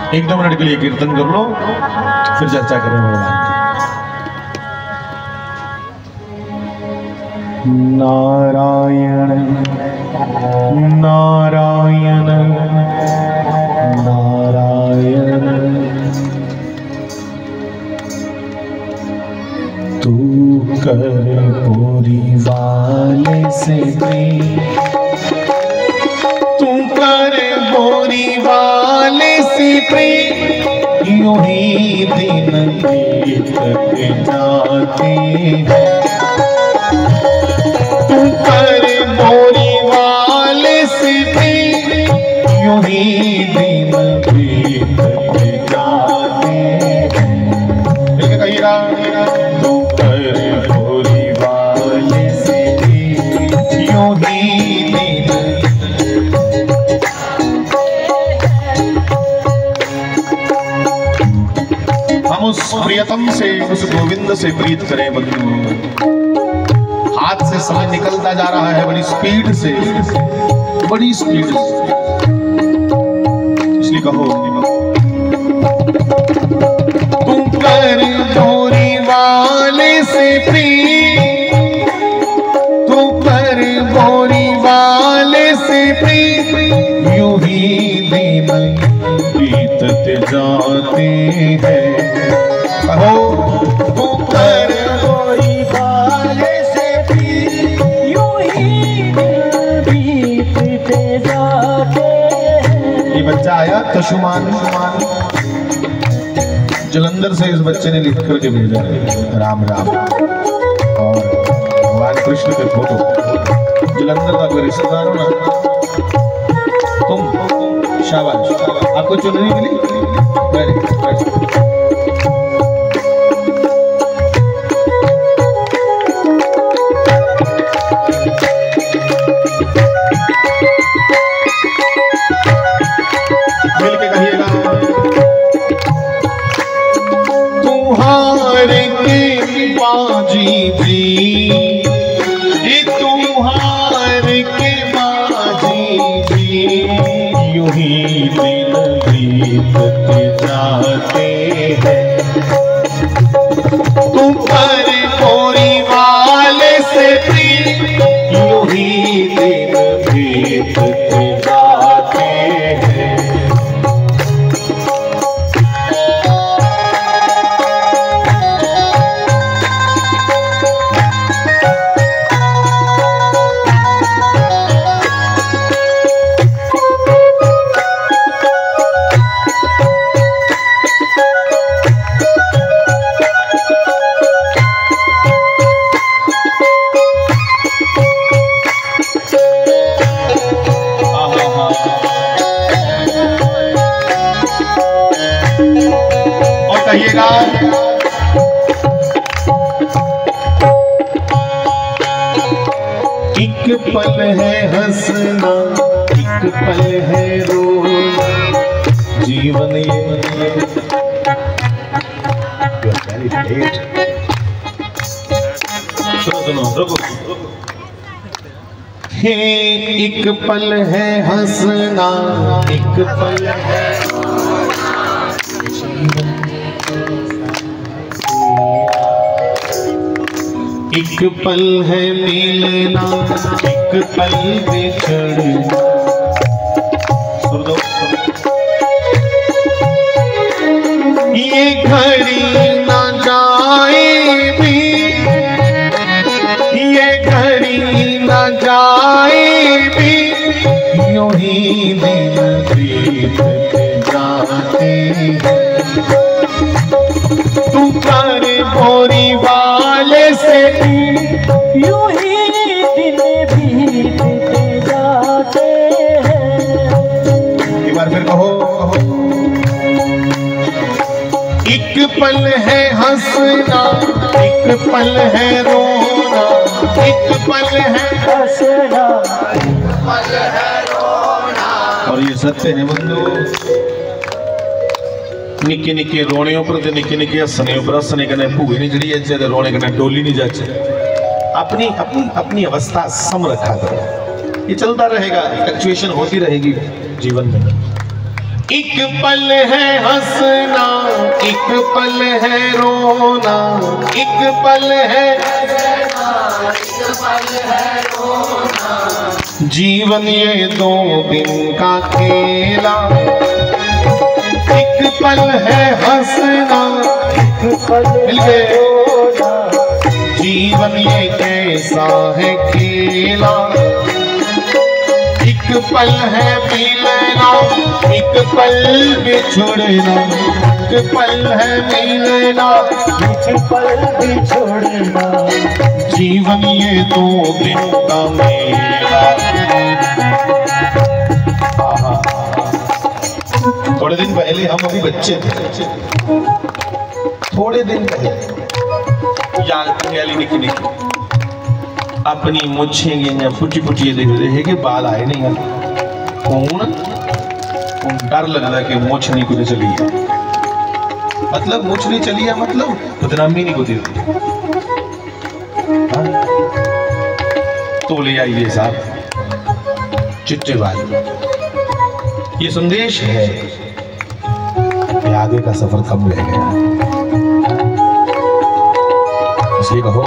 1-2 minute के लिए कीर्तन कर लो, फिर चर्चा करें भगवान की। नारायण नारायण नारायण, तू कर पूरी वाले से प्रेम, तू कर बोरी वाले से प्रेम, यूं ही दिन बीतते जाते हैं। तू कर बोरी वाले से प्रेम, यूं ही दिन बीतते जाते हैं। एक कहिएगा, तू कर बोरी वाले से प्रेम, यूं ही दिन। हम उस प्रियतम से, उस गोविंद से प्रीत करें बंधु। हाथ से समय निकलता जा रहा है बड़ी स्पीड से, बड़ी स्पीड से, इसलिए कहो तू कर बोरी वाले से प्रीत, तू कर बोरी वाले से प्रीत, यूं ही दिन बीतते जाते हैं। कहो तू कर बोरी वाले से प्रीत, यूं ही दिन बीतते जाते हैं। ये बच्चा आया कशुमान, जलंधर से इस बच्चे ने लिख करके भेजा राम राम, और भगवान कृष्ण के फोटो। जलंधर का कोई रिश्तेदार हो ना तुम, शाबाश, आपको चुनरी मिली, वेरी गुड। मिलके कहिएगा, तुम्हारे के बाजी जी, तुम्हारे के बाजी जी, यूं ही दिन बीतते जाते हैं। तुम पर बोरी वाले से प्रीत, यूं ही दिन बीतते जाते हैं। कहिएगा, एक पल है हंसना, एक पल है रोना, जीवन ये सुनो रुको, हे एक पल है हंसना, एक पल है एक पल है मिलना, एक पल बिछड़ना। सुन दो, ये घड़ी ना जाए भी, ये घड़ी ना जाए भी, यूं ही दिन बीतते जाते हैं। तू कर बोरी वाले से, यूं ही दिन बीतते जाते हैं। एक बार फिर कहो, एक पल है हंसना, एक पल है रोना, एक पल है हंसना, एक पल है रोना। और ये सत्य है बंधु, निके निके रोने पर निके निके हसने पर हसने कने भूए नहीं जड़ी अच्छे, रोने कने डोली नहीं जाचे। अपनी अपनी अपनी अवस्था सम रखा करो, ये चलता रहेगा, फ्लक्चुएशन होती रहेगी जीवन में। एक पल है हंसना, एक पल है रोना, एक पल है जीवन ये 2 दिन का खेला। एक पल है हंसना, एक पल है रोना, जीवन ये कैसा है खेला। एक पल है मिलना, एक पल बिछुड़ना, एक पल है मिलना, एक पल बिछुड़ना, जीवन ये 2 दिन का मेला। थोड़े दिन पहले हम अभी बच्चे थे, थोड़े दिन पहले याली निकी निकी अपनी मुच्छें गियां फुटी फुटी देख रहे हैं कि बाल आए नहीं हैं। कौन डर लगता कि मुछ नहीं कुछ चली है, मतलब मुछ नहीं चली है, मतलब बदनामी नहीं कुछ तो ले आइए साहब चिट्टे बाल। ये संदेश है कि आगे का सफर कब रह गया, इसलिए कहो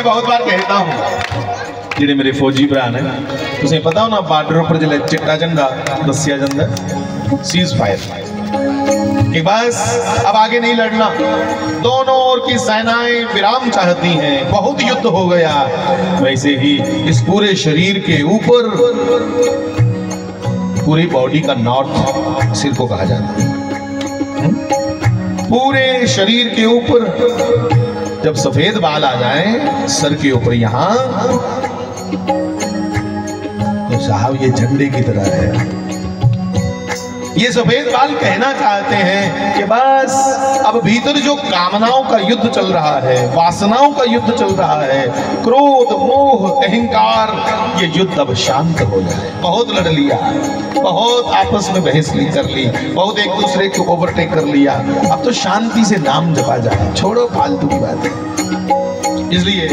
बहुत बार कहता हूं जिहड़े मेरे फौजी भरा ने तुसें पता हो ना बार्डर पर जिले चिट्टा झंडा दसिया जाता सीज फायर कि बस अब आगे नहीं लड़ना, दोनों ओर की सेनाएं विराम चाहती हैं, बहुत युद्ध हो गया। वैसे ही इस पूरे शरीर के ऊपर पूरी बॉडी का नॉर्थ सिर को कहा जाता है। पूरे शरीर के ऊपर जब सफेद बाल आ जाएं सर के ऊपर यहां, तो साहब ये झंडे की तरह है। ये सफेद बाल कहना चाहते हैं कि बस अब भीतर जो कामनाओं का युद्ध चल रहा है, वासनाओं का युद्ध चल रहा है, क्रोध मोह अहंकार, ये युद्ध अब शांत हो जाए। बहुत लड़ लिया, बहुत आपस में बहस ली कर ली, बहुत एक दूसरे को ओवरटेक कर लिया, अब तो शांति से नाम जपा जाए, छोड़ो फालतू की बात है। इसलिए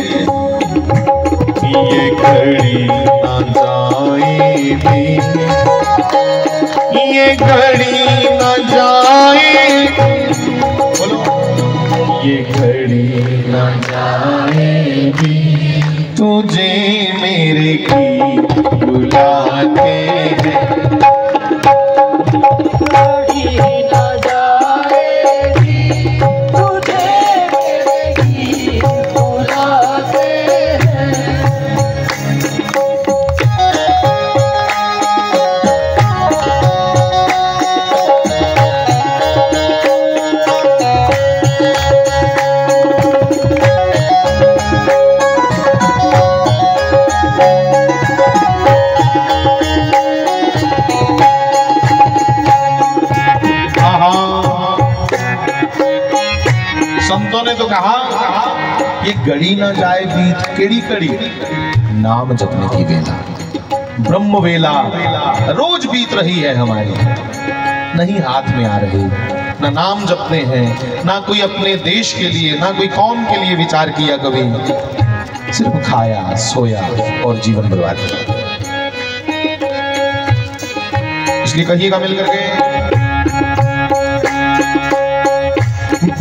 ये घड़ी ना जाएगी, ये घड़ी न जाएगी, बोलो ये घड़ी न जाएगी, तुझे मेरे की बुलाते हैं। घड़ी न जाएगी, तुझे मेरे की बुलाते हैं। संतों ने तो कहा ये घड़ी ना जाए बीत, केड़ी कड़ी नाम जपने की वेला, ब्रह्म वेला रोज बीत रही है हमारी, नहीं हाथ में आ रही, ना नाम जपते हैं, ना कोई अपने देश के लिए, ना कोई कौम के लिए विचार किया कभी, सिर्फ खाया सोया और जीवन बर्बाद किया। इसलिए कहिएगा मिल करके,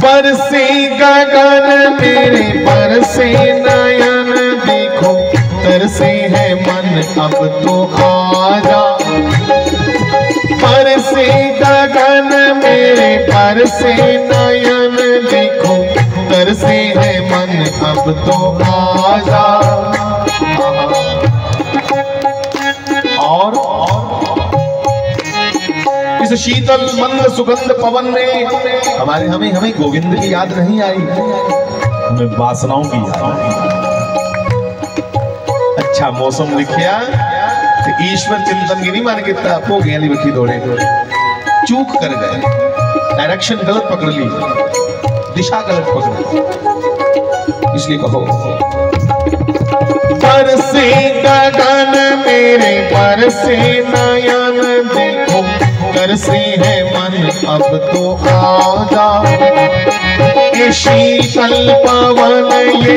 बरसे गगन मेरे बरसे नयन, देखो तरसे है मन अब तो आजा। बरसे गगन मेरे बरसे नयन, देखो तरसे है मन अब तो आजा। और इस शीतल मंद सुगंध पवन में हमें गोविंद की याद नहीं आई, हमें वासनाओं की याद आई। अच्छा मौसम लिखिया तो ईश्वर चिंतन की नहीं मान किता भोगियां ली बखी दौड़े, चूक कर गए, डायरेक्शन गलत पकड़ ली, दिशा गलत पकड़ी। इसलिए कहो बरसे गगन मेरे बरसे नयन, देखो तरसे है मन अब तो आजा। ये शीतल पवन ये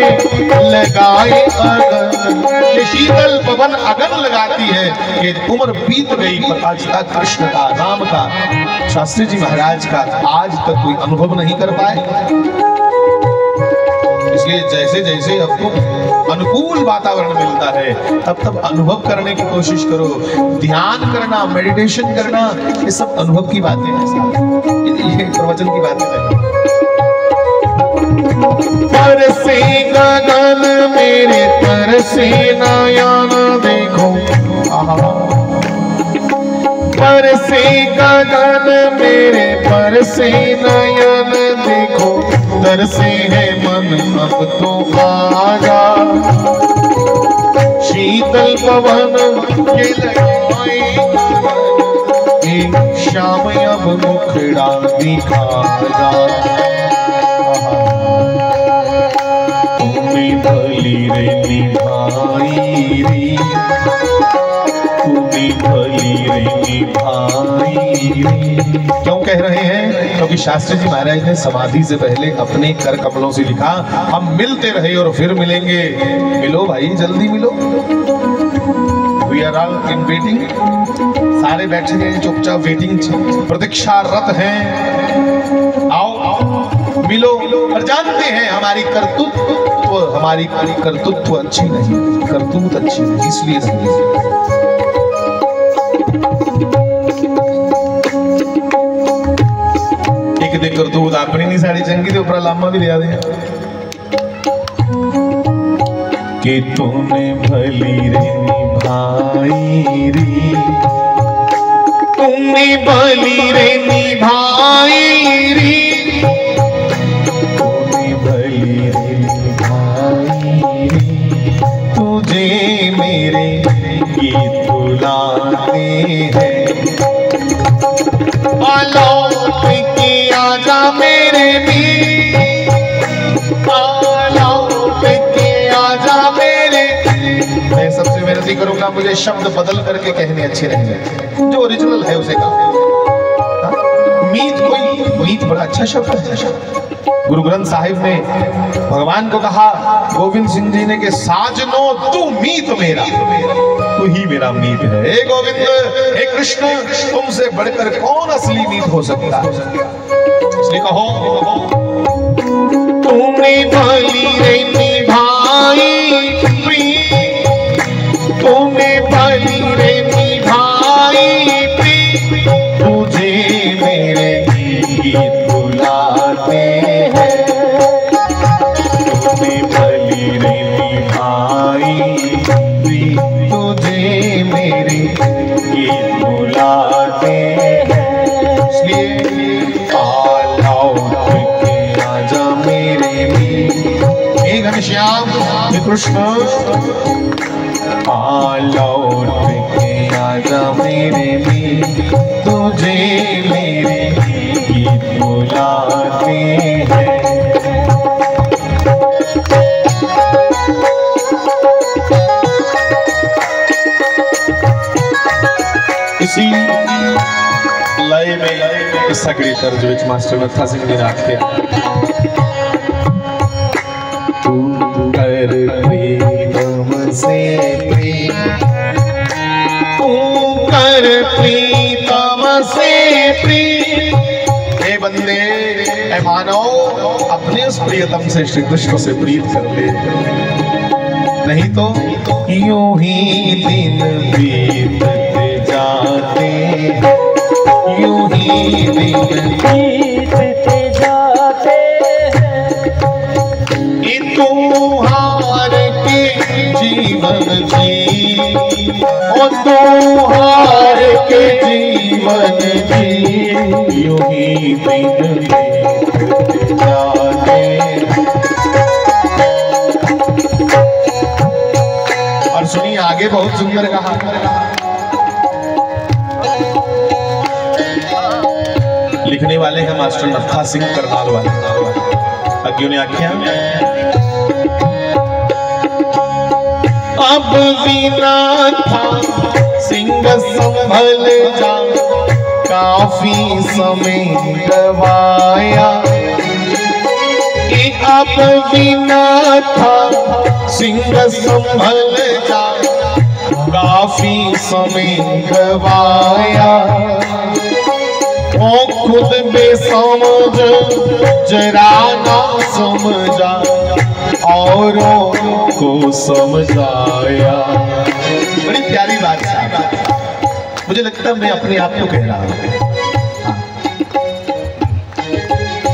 लगाए अगन, ये शीतल पवन अगन लगाती है कि उम्र बीत गई, पता चला कृष्ण का, राम का, शास्त्री जी महाराज का आज तक कोई अनुभव नहीं कर पाए। इसलिए जैसे जैसे आपको अनुकूल वातावरण मिलता है तब तब अनुभव करने की कोशिश करो। ध्यान करना, मेडिटेशन करना, ये सब अनुभव की बातें हैं, ये प्रवचन की बातें नहीं। तरसे गगन मेरे तरसे नयन देखो, परसे गगन मेरे परसे नयन देखो, तरसे है मन अब तो आजा, शीतल पवन ये लगाए श्याम अब मुखड़ा दिखा जा, तुम्हें भली रे निभाई रे, तुम्हें भली रे निभाई रे। क्यों कह रहे हैं? क्योंकि शास्त्री जी महाराज ने समाधि से पहले अपने कर कमलों से लिखा, हम मिलते रहे और फिर मिलेंगे, मिलो भाई जल्दी मिलो। We are all in waiting, सारे बैठे हैं चुपचाप वेटिंग, प्रतीक्षारत हैं, आओ मिलो। और जानते हैं हमारी कर्तृत्व अच्छी नहीं, करतूत अच्छी नहीं, इसलिए नहीं। एक दिन करतूत अपनी नहीं साड़ी चंगी तो ऊपर लामा भी दिया दे कि तूने भली रे निभाई रे, तूने भली रे निभाई रे, तूने भली रे निभाई रे, तुझे मेरे गीत बुलाते हैं, लौट के आजा मेरे भी, लौट के आजा मेरे। मैं सबसे विनती करूंगा मुझे शब्द बदल करके कहने अच्छे रहेंगे, जो ओरिजिनल है उसे कहा। मीत बड़ा अच्छा शब्द है। गुरु ग्रंथ साहिब ने भगवान को कहा, गोविंद सिंह जी ने, कि साजनो तू मीत मेरा, तू ही मेरा मीत है। हे गोविंद, हे कृष्ण, तुमसे बढ़कर कौन असली मीत हो सकता है? इसलिए कहो, तुमने भली रे निभाई प्रीत, तुमने भली रे निभाई प्रीत, तुझे मेरे गीत बुलाते हैं, तुमने भली रे निभाई प्रीत, तुझे मेरे गीत बुलाते हैं। इसलिए आजा मेरे भी घनश्याम कृष्ण, लौट के आजा मेरे भी, तुझे मेरे गीत बुलाते हैं। इसी लय में सगड़ी तर्ज विच मास्टर नत्था सिंह जी ने आख्या, तू कर प्रीतम से प्रीत, तू कर प्रीतम से प्रीत। हे बंदे, हे मानव, अपने उस प्रियतम से श्री कृष्ण से प्रीत कर ले, नहीं तो यूं ही दिन बीतते जाते, यूं ही दिन बीतते जाते हैं, तू हार के जीवन जी, ओ तू हार के जीवन जी, यूं ही दिन बीतते जाते। और सुनिए आगे बहुत सुंदर कहा, लिखने वाले हैं मास्टर नत्था सिंह करनाल वाले। अज्ञों ने आख्या, अब बिना था सिंह संभल जा, काफी समय गवाया, कि अब बिना था सिंह संभल जा, काफी समय गवाया। ओ खुद बेसमझ जरा ना समझा, औरों को समझाया। बड़ी प्यारी बात साहब, मुझे लगता है मैं अपने आप को कह रहा हूं,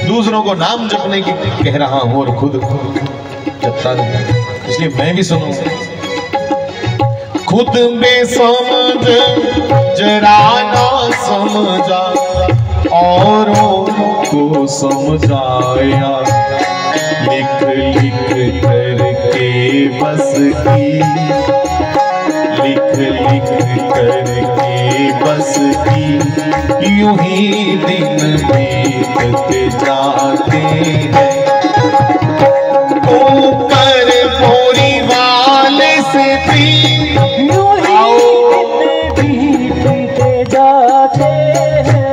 दूसरों को नाम जपने की कह रहा हूं और खुद जपता नहीं, इसलिए मैं भी सुनूं। खुद बेसमझ जरा ना समझा, औरों को समझाया। लिख लिख करके बस की, लिख लिख करके बस की, यूं ही दिन बीतते जाते हैं। ऊपर पूरी वाले से भी यूं ही दिन बीतते जाते हैं।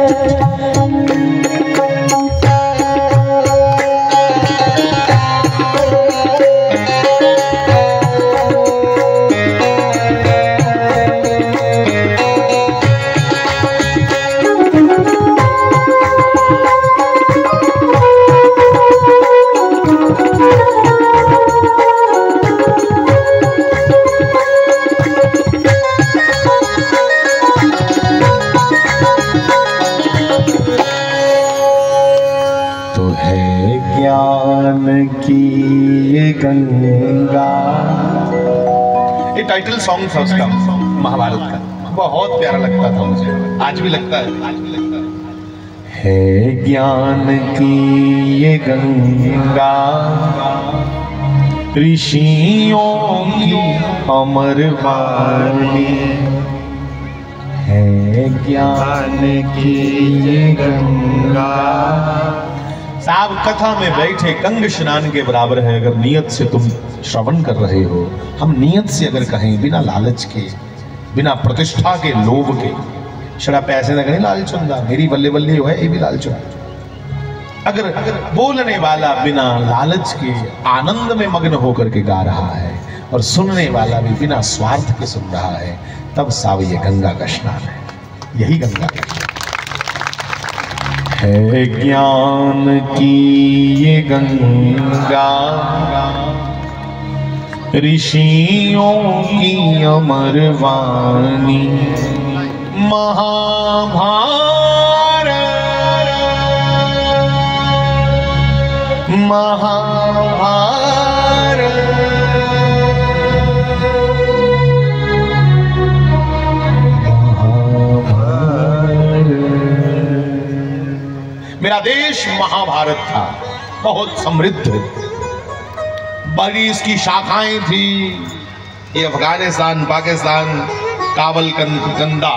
ज्ञान की ये गंगा, ये टाइटल सॉन्ग था उसका, महाभारत का, बहुत प्यारा लगता था मुझे, आज भी लगता है ज्ञान की ये गंगा, ऋषियों की अमर वाणी है। ज्ञान की ये गंगा साहब, कथा में बैठे गंग स्नान के बराबर है अगर नियत से तुम श्रवण कर रहे हो। हम नियत से अगर कहें, बिना लालच के, बिना प्रतिष्ठा के, लोभ के, शरा पैसे ना करें लालच होगा, मेरी बल्ले बल्ले हो है ये भी लालच होगा। अगर बोलने वाला बिना लालच के आनंद में मग्न होकर के गा रहा है और सुनने वाला भी बिना स्वार्थ के सुन रहा है, तब साहब ये गंगा का स्नान है, यही गंगा का है। ज्ञान की ये गंगा, ऋषियों की अमर वाणी, महाभारत महाभारत। मेरा देश महाभारत था, बहुत समृद्ध, बड़ी इसकी शाखाएं थी। ये अफगानिस्तान, पाकिस्तान, काबल, गंदा